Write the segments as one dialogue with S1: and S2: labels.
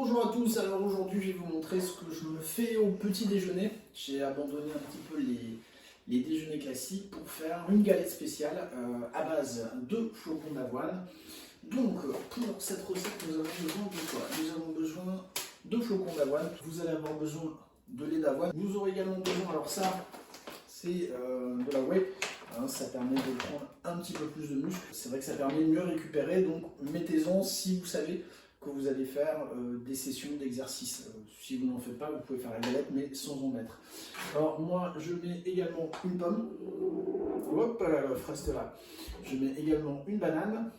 S1: Bonjour à tous, alors aujourd'hui je vais vous montrer ce que je me fais au petit déjeuner. J'ai abandonné un petit peu les déjeuners classiques pour faire une galette spéciale à base de flocons d'avoine. Donc pour cette recette nous avons besoin de quoi? Nous avons besoin de flocons d'avoine, vous allez avoir besoin de lait d'avoine. Vous aurez également besoin, alors ça c'est de la whey. Ça permet de prendre un petit peu plus de muscle. C'est vrai que ça permet de mieux récupérer, donc mettez-en si vous savez que vous allez faire des sessions d'exercice. Si vous n'en faites pas, vous pouvez faire la galette, mais sans en mettre. Alors moi, je mets également une pomme. Hop là, l'œuf reste là. Je mets également une banane,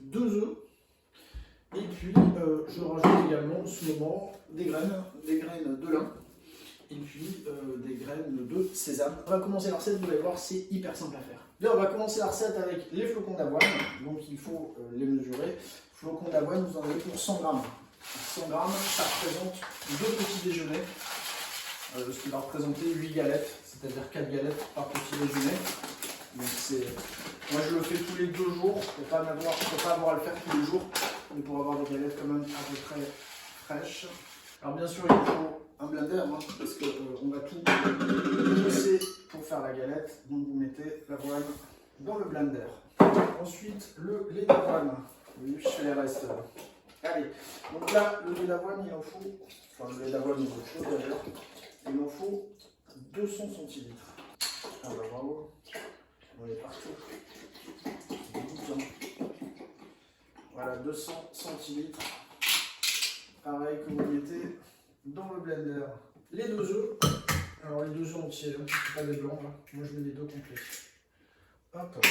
S1: 2 œufs, et puis je rajoute également en ce moment des graines de lin. Et puis des graines de sésame. On va commencer la recette, vous allez voir, c'est hyper simple à faire. Bien, on va commencer la recette avec les flocons d'avoine, donc il faut les mesurer. Flocons d'avoine, vous en avez pour 100 grammes. 100 grammes, ça représente 2 petits déjeuners, ce qui va représenter 8 galettes, c'est-à-dire 4 galettes par petit déjeuner. Donc moi je le fais tous les 2 jours, pour pas avoir à le faire tous les jours, mais pour avoir des galettes quand même à peu près fraîches. Alors bien sûr, il faut un blender, parce qu'on va tout mixer pour faire la galette. Donc vous mettez l'avoine dans le blender. Ensuite, le lait d'avoine. Oui, je fais les restes. Allez, donc là, le lait d'avoine, il en faut, enfin le lait d'avoine, il est chaud d'ailleurs, il en faut 200 centilitres. Ah bah bravo, on est partout. Voilà, 200 centilitres. Pareil que vous mettez dans le blender. Les 2 œufs, alors les 2 œufs entiers, pas des blancs là, moi je mets les 2 complets. Hop.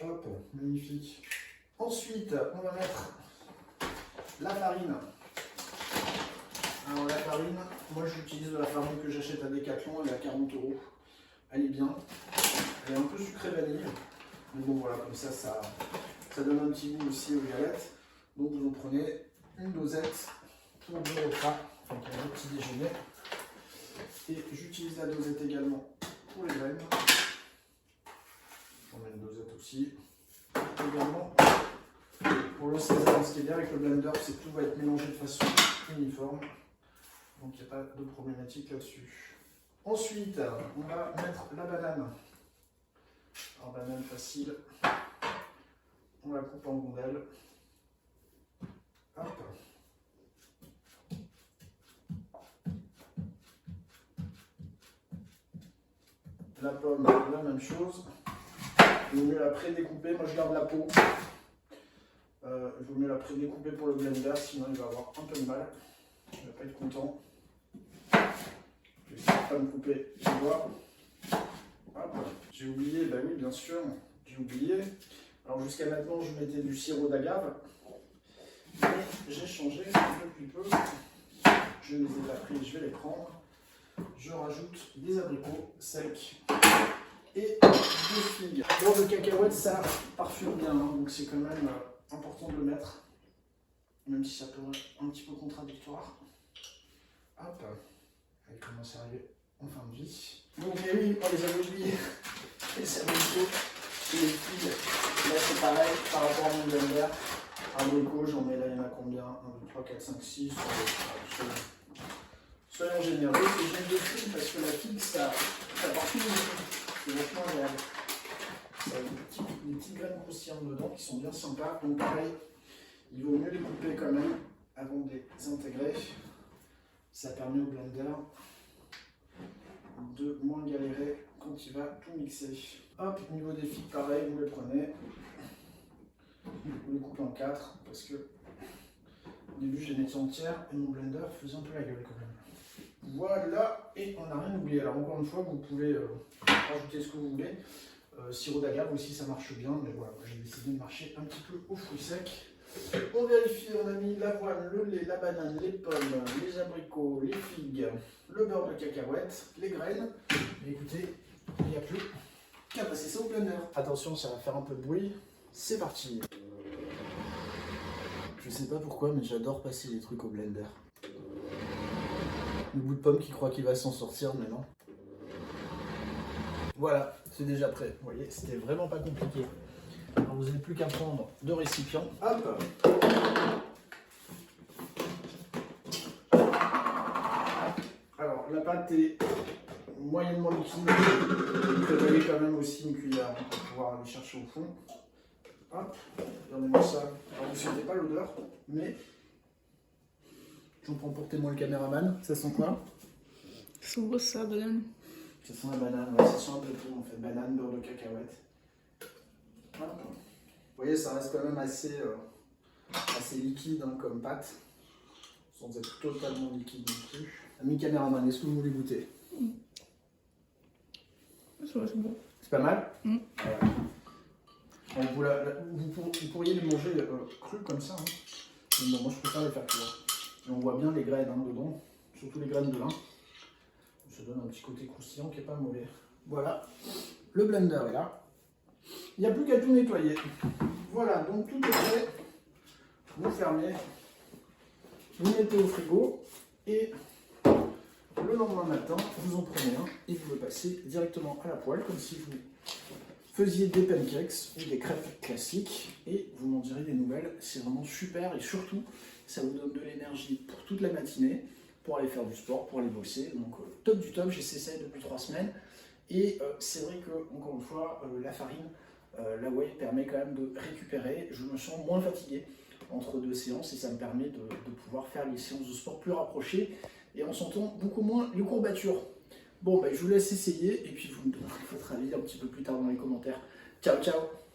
S1: Hop, magnifique. Ensuite, on va mettre la farine. Alors la farine, moi j'utilise de la farine que j'achète à Decathlon, elle est à 40 €. Elle est bien, elle est un peu sucrée vanille. Mais bon voilà, comme ça donne un petit goût aussi aux galettes. Donc vous en prenez une dosette pour 2 repas, enfin pour le petit déjeuner. Et j'utilise la dosette également pour les graines. J'en mets une dosette aussi. Également pour le sésame, ce qui est bien avec le blender, c'est que tout va être mélangé de façon uniforme. Donc il n'y a pas de problématique là-dessus. Ensuite, on va mettre la banane. Alors banane facile. On la coupe en rondelles. Hop. La pomme, la même chose. Il vaut mieux la pré-découper. Moi, je garde la peau. Il vaut mieux la pré-découper pour le blender, sinon il va avoir un peu de mal. Il ne va pas être content. Je vais essayer de pas me couper les doigts. J'ai oublié, bah oui, bien sûr, j'ai oublié. Alors jusqu'à maintenant, je mettais du sirop d'agave. Mais j'ai changé depuis peu. Je les ai pas pris, je vais les prendre. Je rajoute des abricots secs et des figues. Bon, le cacahuète, ça parfume bien, donc c'est quand même important de le mettre, même si ça peut être un petit peu contradictoire. Hop, elle commence à arriver en fin de vie. Donc, mais oui, on les avait oubliés, les abricots et les figues. Là, c'est pareil par rapport à mon blender. Abricots, j'en mets là, il y en a combien? 1, 2, 3, 4, 5, 6. Soyons généreux. Et j'aime les figues parce que la figue, ça parfume beaucoup. C'est vachement agréable. Ça a des petites graines croustillantes dedans qui sont bien sympas. Donc pareil, il vaut mieux les couper quand même avant de les intégrer. Ça permet au blender de moins galérer quand il va tout mixer. Hop, au niveau des figues, pareil, vous les prenez. Vous les coupez en 4 parce que au début je les mettais entières et mon blender faisait un peu la gueule quand même. Voilà, et on n'a rien oublié. Alors encore une fois, vous pouvez rajouter ce que vous voulez. Sirop d'agave aussi, ça marche bien, mais voilà, j'ai décidé de marcher un petit peu aux fruits secs. On vérifie, on a mis l'avoine, le lait, la banane, les pommes, les abricots, les figues, le beurre de cacahuète, les graines. Et écoutez, il n'y a plus qu'à passer ça au blender. Attention, ça va faire un peu de bruit. C'est parti. Je sais pas pourquoi, mais j'adore passer les trucs au blender. Le bout de pomme qui croit qu'il va s'en sortir, mais non. Voilà, c'est déjà prêt. Vous voyez, c'était vraiment pas compliqué. Alors vous n'avez plus qu'à prendre 2 récipients. Hop. Alors la pâte est moyennement liquide. Il prévalait quand même aussi une cuillère pour pouvoir aller chercher au fond. Hop, regardez-moi ça. Alors vous ne sentez pas l'odeur, mais j'en prends pour témoin le caméraman. Ça sent quoi?
S2: Ça sent ça, banane.
S1: Ça sent la banane, ouais, ça sent un peu tout en fait. Banane, beurre de cacahuète. Hop. Vous voyez, ça reste quand même assez liquide hein, comme pâte, sans être totalement liquide non plus. Ami caméraman, est-ce que vous voulez goûter?
S2: C'est bon.
S1: C'est pas mal.
S2: Voilà.
S1: Vous pourriez les manger crus comme ça. Hein. Mais bon, moi je préfère les faire cuire. Et on voit bien les graines hein, dedans, surtout les graines de lin. Ça donne un petit côté croustillant qui n'est pas mauvais. Voilà, le blender est là. Il n'y a plus qu'à tout nettoyer. Voilà, donc tout est prêt. Vous fermez, vous mettez au frigo et le lendemain matin, vous en prenez un et vous le passez directement à la poêle comme si vous faisiez des pancakes ou des crêpes classiques et vous m'en direz des nouvelles. C'est vraiment super et surtout, ça vous donne de l'énergie pour toute la matinée, pour aller faire du sport, pour aller bosser. Donc top du top, j'essaie ça depuis 3 semaines. Et c'est vrai que, encore une fois, la farine, la whey permet quand même de récupérer. Je me sens moins fatigué entre 2 séances et ça me permet de pouvoir faire les séances de sport plus rapprochées et en sentant beaucoup moins les courbatures. Bon, ben, je vous laisse essayer et puis vous me donnerez votre avis un petit peu plus tard dans les commentaires. Ciao, ciao!